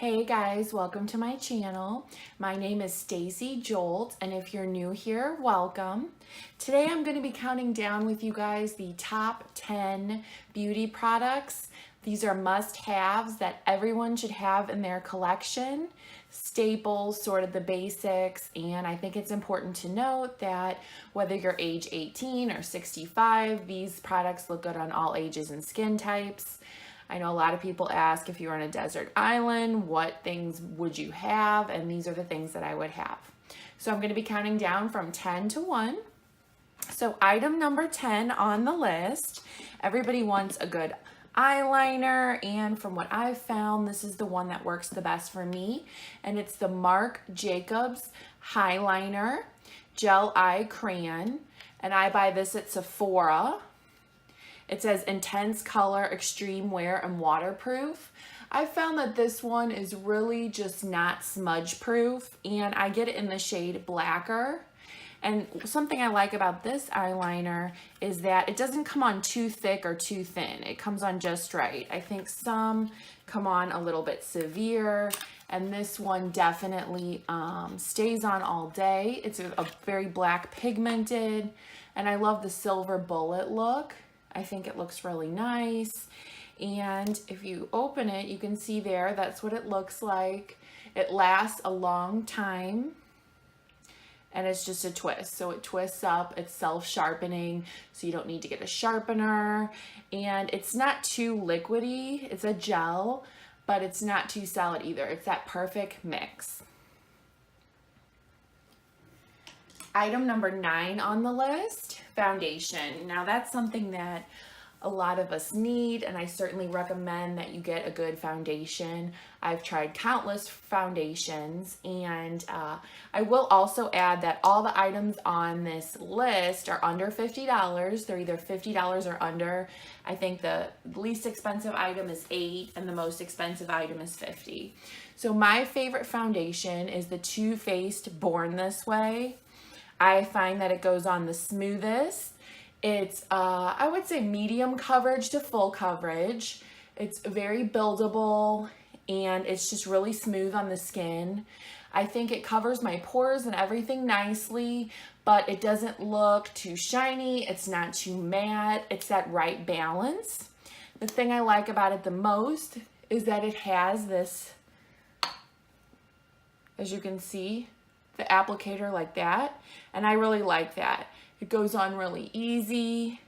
Hey guys, welcome to my channel. My name is Stacy Jolt, and if you're new here, welcome. Today I'm going to be counting down with you guys the top 10 beauty products. These are must-haves that everyone should have in their collection. Staples, sort of the basics, and I think it's important to note that whether you're age 18 or 65, these products look good on all ages and skin types. I know a lot of people ask if you're on a desert island, what things would you have? And these are the things that I would have. So I'm going to be counting down from 10 to 1. So item number 10 on the list, everybody wants a good eyeliner, and from what I've found, this is the one that works the best for me, and it's the Marc Jacobs Highliner Gel Eye Crayon, and I buy this at Sephora. It says intense color, extreme wear, and waterproof. I found that this one is really just not smudge proof, and I get it in the shade Blacker. And something I like about this eyeliner is that it doesn't come on too thick or too thin. It comes on just right. I think some come on a little bit severe, and this one definitely stays on all day. It's a very black pigmented, and I love the silver bullet look. I think it looks really nice. And if you open it, you can see there, that's what it looks like. It lasts a long time. And it's just a twist. So it twists up, it's self-sharpening, so you don't need to get a sharpener. And it's not too liquidy, it's a gel, but it's not too solid either. It's that perfect mix. Item number 9 on the list, foundation. Now that's something that a lot of us need, and I certainly recommend that you get a good foundation. I've tried countless foundations, and I will also add that all the items on this list are under $50. They're either $50 or under. I think the least expensive item is $8 and the most expensive item is $50. So my favorite foundation is the Too Faced Born This Way. I find that it goes on the smoothest. It's, I would say medium coverage to full coverage. It's very buildable, and it's just really smooth on the skin. I think it covers my pores and everything nicely, but it doesn't look too shiny. It's not too matte. It's that right balance. The thing I like about it the most is that it has this, as you can see, the applicator like that, and I really like that. It goes on really easy,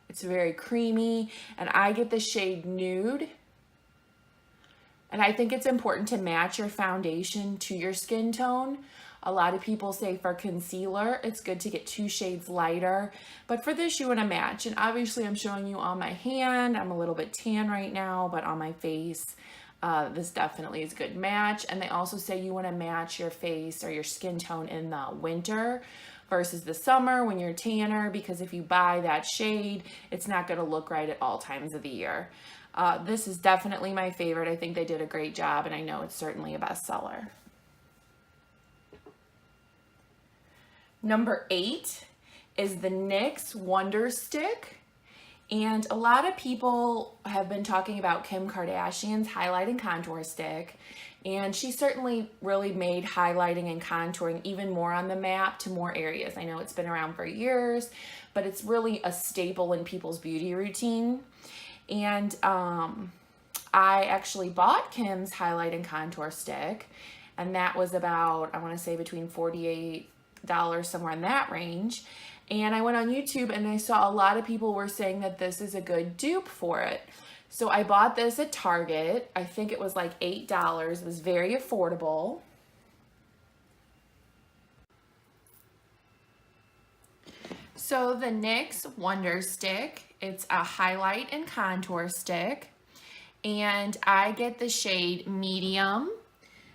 it's very creamy, and I get the shade Nude. And I think it's important to match your foundation to your skin tone. A lot of people say for concealer, it's good to get 2 shades lighter, but for this you want to match. And obviously I'm showing you on my hand, I'm a little bit tan right now, but on my face, this definitely is a good match. And they also say you want to match your face or your skin tone in the winter versus the summer when you're tanner, because if you buy that shade, it's not going to look right at all times of the year. This is definitely my favorite. I think they did a great job, and I know it's certainly a bestseller. Number 8 is the NYX Wonder Stick. And a lot of people have been talking about Kim Kardashian's highlight and contour stick, and she certainly really made highlighting and contouring even more on the map to more areas. I know it's been around for years, but it's really a staple in people's beauty routine. And I actually bought Kim's highlight and contour stick, and that was about, I want to say between $48, somewhere in that range. And I went on YouTube and I saw a lot of people were saying that this is a good dupe for it. So I bought this at Target. I think it was like $8. It was very affordable. So the NYX Wonder Stick, it's a highlight and contour stick. And I get the shade medium.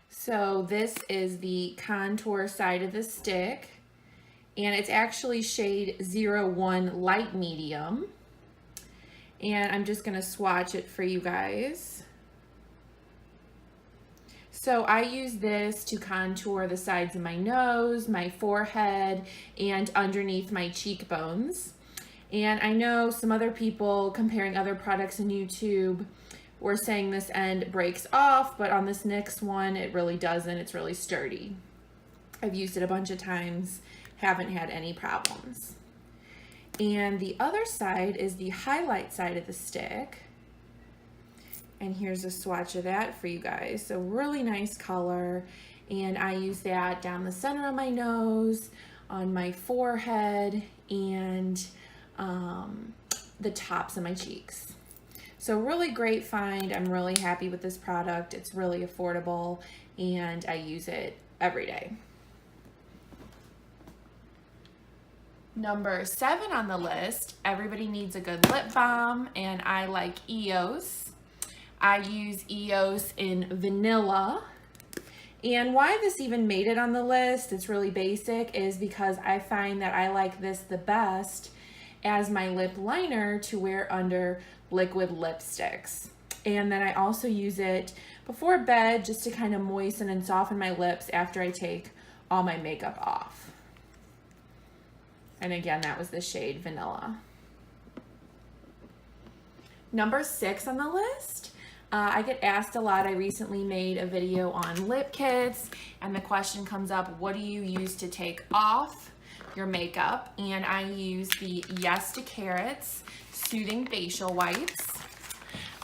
So this is the contour side of the stick. And it's actually shade 01 light medium. And I'm just gonna swatch it for you guys. So I use this to contour the sides of my nose, my forehead, and underneath my cheekbones. And I know some other people comparing other products on YouTube were saying this end breaks off, but on this next one, it really doesn't. It's really sturdy. I've used it a bunch of times, haven't had any problems. And the other side is the highlight side of the stick. And here's a swatch of that for you guys. So really nice color. And I use that down the center of my nose, on my forehead, and the tops of my cheeks. So really great find. I'm really happy with this product. It's really affordable and I use it every day. Number 7 on the list, everybody needs a good lip balm, and I like EOS. I use EOS in vanilla. And why this even made it on the list, it's really basic, is because I find that I like this the best as my lip liner to wear under liquid lipsticks. And then I also use it before bed just to kind of moisten and soften my lips after I take all my makeup off. And again, that was the shade Vanilla. Number 6 on the list. I get asked a lot. I recently made a video on lip kits, and the question comes up, what do you use to take off your makeup? And I use the Yes to Carrots Soothing Facial Wipes.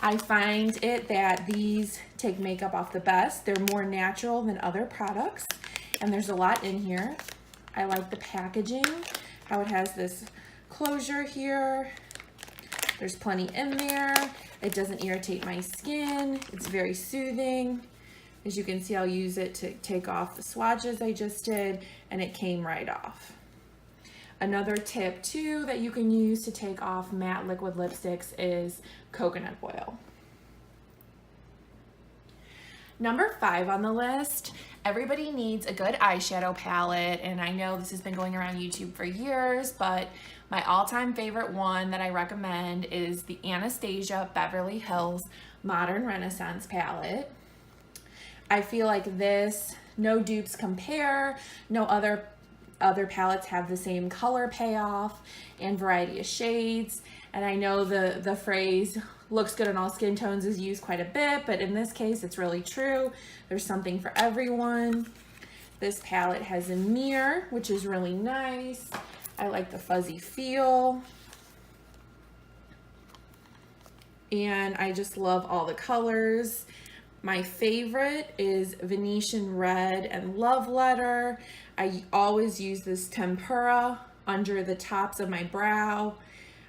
I find it that these take makeup off the best. They're more natural than other products, and there's a lot in here. I like the packaging, how it has this closure here. There's plenty in there. It doesn't irritate my skin. It's very soothing. As you can see, I'll use it to take off the swatches I just did, and it came right off. Another tip too that you can use to take off matte liquid lipsticks is coconut oil. Number 5 on the list, everybody needs a good eyeshadow palette, and I know this has been going around YouTube for years, but my all-time favorite one that I recommend is the Anastasia Beverly Hills Modern Renaissance palette. I feel like this, no dupes compare, no other palettes have the same color payoff and variety of shades. And I know the phrase looks good on all skin tones is used quite a bit, but in this case, it's really true. There's something for everyone. This palette has a mirror, which is really nice. I like the fuzzy feel. And I just love all the colors. My favorite is Venetian Red and Love Letter. I always use this Tempera under the tops of my brow.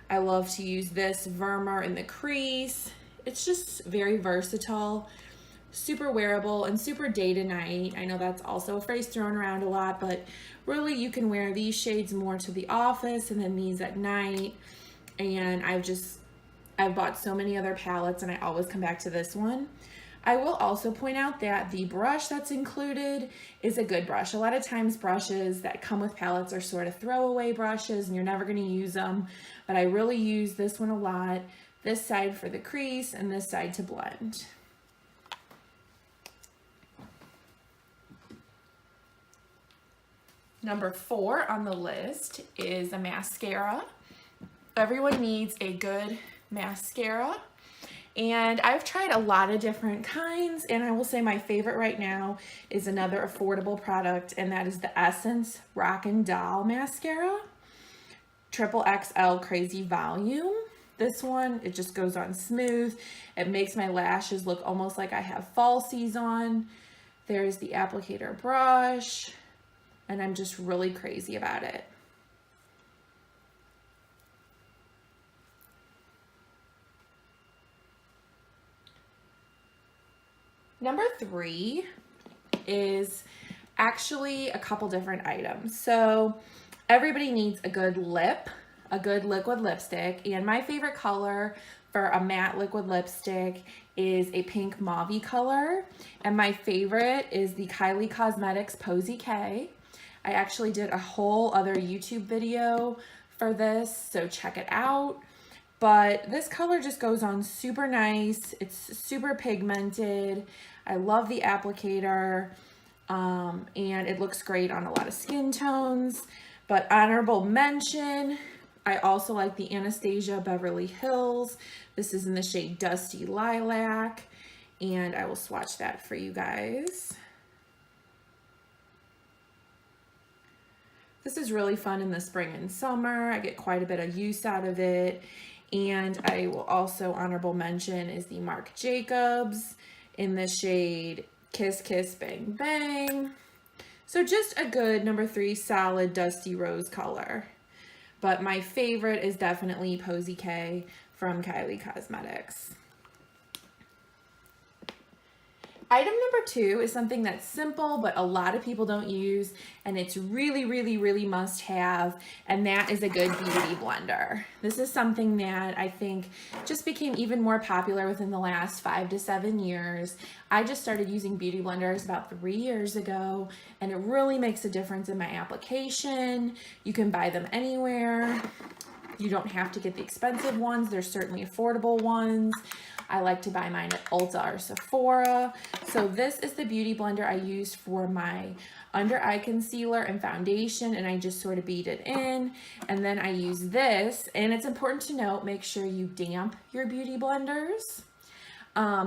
I love to use this Vermeer in the crease. It's just very versatile, super wearable, and super day to night. I know that's also a phrase thrown around a lot, but really you can wear these shades more to the office and then these at night. And I've bought so many other palettes and I always come back to this one. I will also point out that the brush that's included is a good brush. A lot of times brushes that come with palettes are sort of throwaway brushes and you're never going to use them, but I really use this one a lot. This side for the crease and this side to blend. Number 4 on the list is a mascara. Everyone needs a good mascara. And I've tried a lot of different kinds, and I will say my favorite right now is another affordable product, and that is the Essence Rockin' Doll Mascara. Triple XL Crazy Volume. This one, it just goes on smooth. It makes my lashes look almost like I have falsies on. There's the applicator brush, and I'm just really crazy about it. Number 3 is actually a couple different items. So everybody needs a good liquid lipstick, and my favorite color for a matte liquid lipstick is a pink mauve color, and my favorite is the Kylie Cosmetics Posy K. I actually did a whole other YouTube video for this, so check it out. But this color just goes on super nice. It's super pigmented. I love the applicator, and it looks great on a lot of skin tones. But honorable mention I also like the Anastasia Beverly Hills. This is in the shade Dusty Lilac, and I will swatch that for you guys. This is really fun in the spring and summer. I get quite a bit of use out of it. And I will also honorable mention is the Marc Jacobs in the shade Kiss Kiss Bang Bang. So just a good number 3 solid dusty rose color. But my favorite is definitely Posy K from Kylie Cosmetics. Item number 2 is something that's simple, but a lot of people don't use, and it's really, really, really must have, and that is a good beauty blender. This is something that I think just became even more popular within the last 5 to 7 years. I just started using beauty blenders about 3 years ago, and it really makes a difference in my application. You can buy them anywhere. You don't have to get the expensive ones. There's certainly affordable ones. I like to buy mine at Ulta or Sephora. So this is the beauty blender I use for my under eye concealer and foundation, and I just sort of beat it in. And then I use this, and it's important to note, make sure you damp your beauty blenders.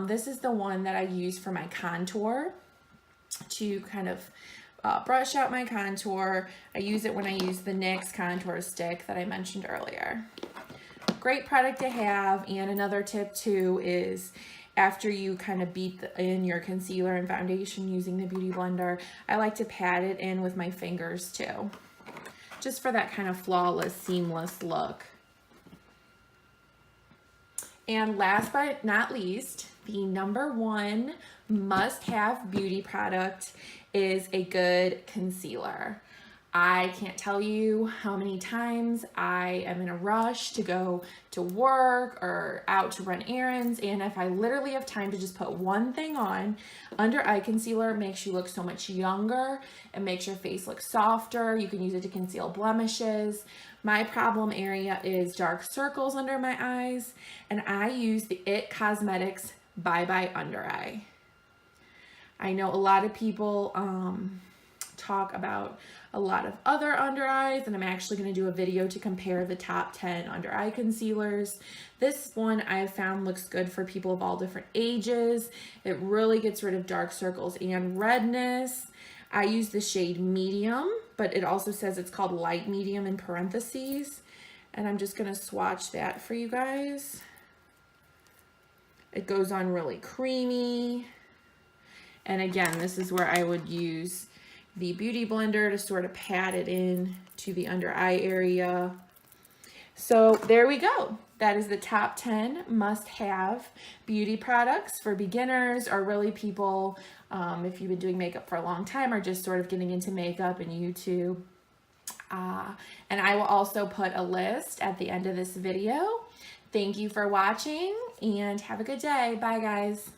This is the one that I use for my contour to kind of brush out my contour. I use it when I use the NYX contour stick that I mentioned earlier. Great product to have. And another tip too is after you kind of beat in your concealer and foundation using the beauty blender, I like to pat it in with my fingers too, just for that kind of flawless, seamless look. And last but not least, the number 1 must-have beauty product is a good concealer. I can't tell you how many times I am in a rush to go to work or out to run errands, and if I literally have time to just put one thing on, under eye concealer makes you look so much younger. It makes your face look softer. You can use it to conceal blemishes. My problem area is dark circles under my eyes, and I use the IT Cosmetics Bye Bye Under Eye. I know a lot of people talk about a lot of other under eyes, and I'm actually going to do a video to compare the top 10 under eye concealers. This one I found looks good for people of all different ages. It really gets rid of dark circles and redness. I use the shade medium, but it also says it's called light medium in parentheses, and I'm just going to swatch that for you guys. It goes on really creamy, and again, this is where I would use the beauty blender to sort of pat it in to the under eye area. So there we go. That is the top 10 must-have beauty products for beginners, or really people, if you've been doing makeup for a long time or just sort of getting into makeup and YouTube. And I will also put a list at the end of this video. Thank you for watching, and have a good day. Bye, guys.